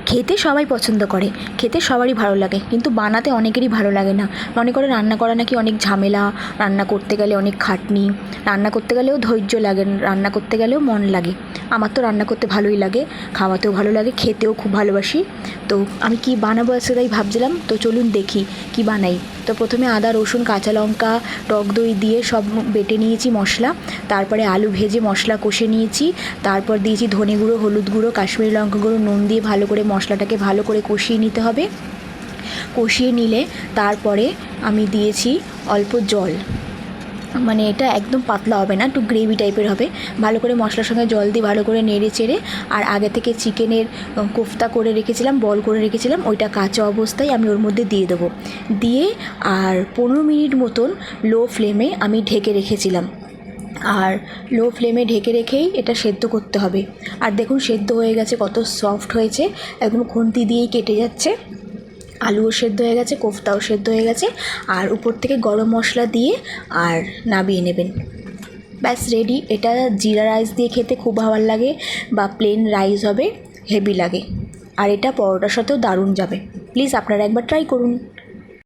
খেতে সবাই পছন্দ করে, খেতে সবারই ভালো লাগে, কিন্তু বানাতে অনেকেরই ভালো লাগে না। মনে করে রান্না করা নাকি অনেক ঝামেলা, রান্না করতে গেলে অনেক খাটনি, রান্না করতে গেলেও ধৈর্য লাগে, রান্না করতে গেলেও মন লাগে। আমার তো রান্না করতে ভালোই লাগে, খাওয়াতেও ভালো লাগে, খেতেও খুব ভালোবাসি। তো আমি কি বানাবো আজকে তাই ভাবছিলাম, তো চলুন দেখি কি বানাই। তো প্রথমে আদা, রসুন, কাঁচা লঙ্কা, টক দই দিয়ে সব বেটে নিয়েছি মশলা। তারপরে আলু ভেজে মশলা কষে নিয়েছি। তারপর দিয়েছি ধনে গুঁড়ো, হলুদ গুঁড়ো, কাশ্মীরি লঙ্কা গুঁড়ো, নুন দিয়ে ভালো করে মশলাটাকে ভালো করে কষিয়ে নিতে হবে। কষিয়ে নিলে তারপরে আমি দিয়েছি অল্প জল, মানে এটা একদম পাতলা হবে না, একটু গ্রেভি টাইপের হবে। ভালো করে মশলার সঙ্গে জল দিয়ে ভালো করে নেড়ে চেড়ে, আর আগে থেকে চিকেনের কোফতা করে রেখেছিলাম, বল করে রেখেছিলাম, ওইটা কাঁচা অবস্থায় আমি ওর মধ্যে দিয়ে দেবো। দিয়ে আর 15 মিনিট মতন লো ফ্লেমে আমি ঢেকে রেখেছিলাম। আর লো ফ্লেমে ঢেকে রেখেই এটা সেদ্ধ করতে হবে। আর দেখুন সেদ্ধ হয়ে গেছে, কত সফট হয়েছে, একদম খুন্তি দিয়েই কেটে যাচ্ছে। আলুও সেদ্ধ হয়ে গেছে, কোফতাও সেদ্ধ হয়ে গেছে। আর উপর থেকে গরম মশলা দিয়ে আর নামিয়ে নেবেন, ব্যাস রেডি। এটা জিরা রাইস দিয়ে খেতে খুব ভালো লাগে, বা প্লেন রাইস হবে হেভি লাগে। আর এটা পরোটার সাথেও দারুণ যাবে। প্লিজ আপনারা একবার ট্রাই করুন।